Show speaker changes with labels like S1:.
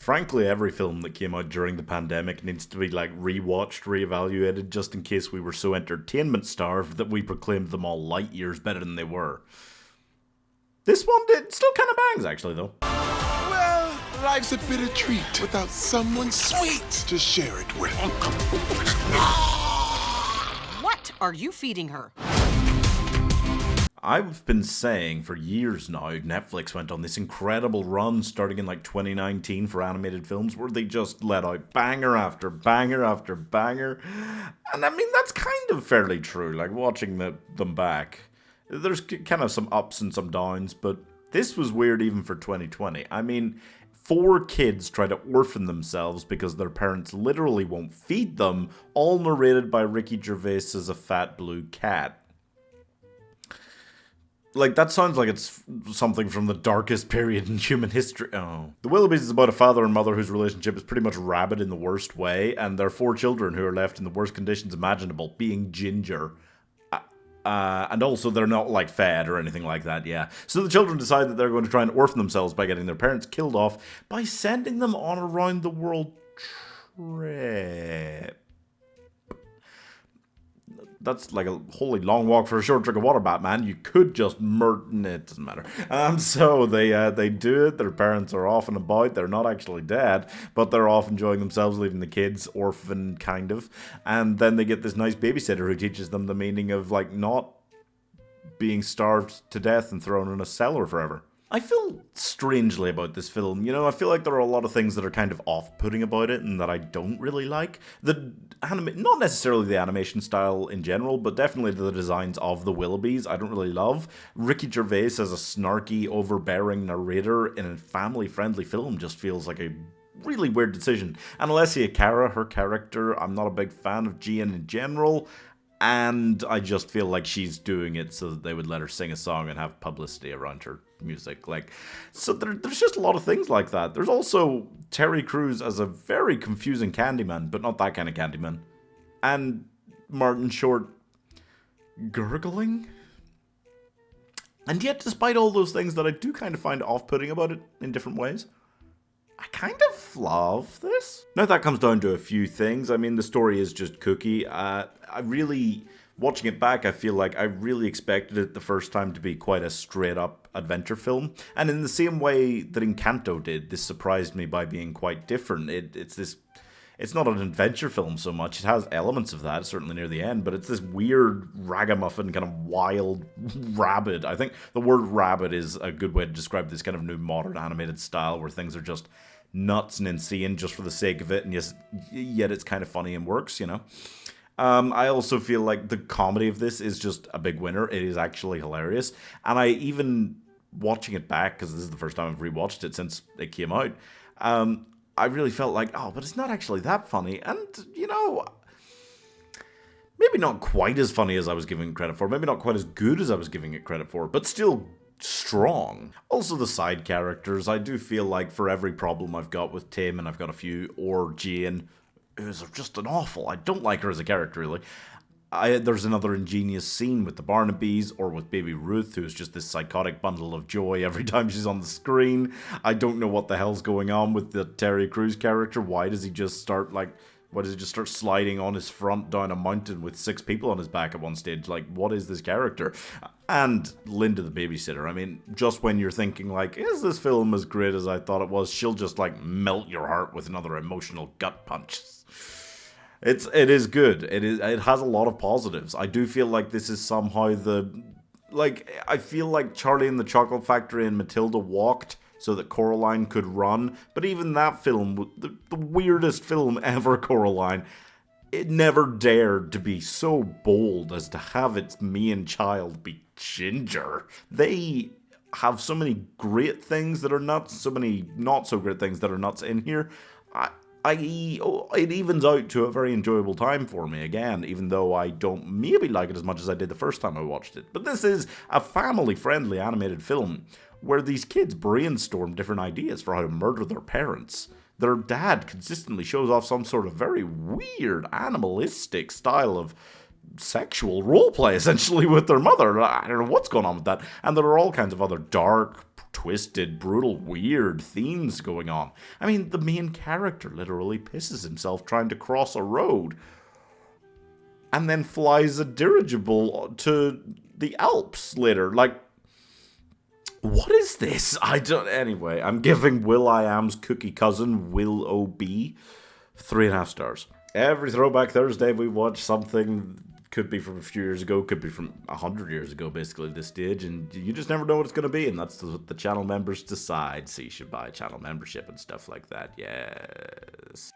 S1: Frankly, every film that came out during the pandemic needs to be like rewatched, reevaluated, just in case we were so entertainment starved that we proclaimed them all light years better than they were. This one did still kind of bangs, actually, though.
S2: Well, life's a bitter treat without someone sweet to share it with.
S3: What are you feeding her?
S1: I've been saying for years now, Netflix went on this incredible run starting in like 2019 for animated films where they just let out banger after banger after banger. And I mean, that's kind of fairly true, like watching them back. There's kind of some ups and some downs, but this was weird even for 2020. I mean, 4 kids try to orphan themselves because their parents literally won't feed them, all narrated by Ricky Gervais as a fat blue cat. Like, that sounds like it's something from the darkest period in human history. Oh. The Willoughbys is about a father and mother whose relationship is pretty much rabid in the worst way, and their 4 children who are left in the worst conditions imaginable, being ginger. And also they're not, like, fed or anything like that, yeah. So the children decide that they're going to try and orphan themselves by getting their parents killed off by sending them on a round-the-world trip. That's like a holy long walk for a short drink of water, Batman. You could just murder... It doesn't matter. So they do it. Their parents are off and about. They're not actually dead, but they're off enjoying themselves, leaving the kids orphan, kind of. And then they get this nice babysitter who teaches them the meaning of, like, not being starved to death and thrown in a cellar forever. I feel strangely about this film. You know, I feel like there are a lot of things that are kind of off-putting about it and that I don't really like. Not necessarily the animation style in general, but definitely the designs of the Willoughbys I don't really love. Ricky Gervais as a snarky, overbearing narrator in a family-friendly film just feels like a really weird decision. And Alessia Cara, her character, I'm not a big fan of Gian in general. And I just feel like she's doing it so that they would let her sing a song and have publicity around her music. Like, so there's just a lot of things like that. There's also Terry Crews as a very confusing Candyman, but not that kind of Candyman. And Martin Short gurgling. And yet, despite all those things that I do kind of find off-putting about it in different ways, I kind of love this. Now that comes down to a few things. I mean, the story is just kooky. Watching it back, I feel like I really expected it the first time to be quite a straight-up adventure film. And in the same way that Encanto did, this surprised me by being quite different. It's not an adventure film so much. It has elements of that, certainly near the end, but it's this weird ragamuffin, kind of wild, rabid. I think the word rabid is a good way to describe this kind of new modern animated style where things are just nuts and insane just for the sake of it, and yet it's kind of funny and works, you know? I also feel like the comedy of this is just a big winner. It is actually hilarious. And I even, watching it back, because this is the first time I've rewatched it since it came out, I really felt like, oh, but it's not actually that funny. And, you know, maybe not quite as funny as I was giving it credit for. Maybe not quite as good as I was giving it credit for. But still strong. Also, the side characters. I do feel like for every problem I've got with Tim, and I've got a few, or Jane, who's just an awful... I don't like her as a character, really. There's another ingenious scene with the Barnabys or with Baby Ruth, who's just this psychotic bundle of joy every time she's on the screen. I don't know what the hell's going on with the Terry Crews character. Why does he just start sliding on his front down a mountain with 6 people on his back at one stage? Like, what is this character? And Linda the babysitter. I mean, just when you're thinking, like, is this film as great as I thought it was? She'll just, like, melt your heart with another emotional gut punch. It is good. It has a lot of positives. I do feel like this is somehow I feel like Charlie and the Chocolate Factory and Matilda walked so that Coraline could run. But even that film, the weirdest film ever, Coraline, it never dared to be so bold as to have its main child be ginger. They have so many great things that are nuts, so many not so great things that are nuts in here. It evens out to a very enjoyable time for me again, even though I don't maybe like it as much as I did the first time I watched it. But this is a family-friendly animated film where these kids brainstorm different ideas for how to murder their parents. Their dad consistently shows off some sort of very weird, animalistic style of sexual role play essentially with their mother. I don't know what's going on with that. And there are all kinds of other dark, twisted, brutal, weird themes going on. I mean, the main character literally pisses himself trying to cross a road and then flies a dirigible to the Alps later. Like, what is this? Anyway, I'm giving will.i.am's cookie cousin, Willoughby, 3.5 stars. Every Throwback Thursday we watch something, could be from a few years ago, could be from 100 years ago, basically, at this stage, and you just never know what it's going to be, and that's what the channel members decide, so you should buy channel membership and stuff like that, yes.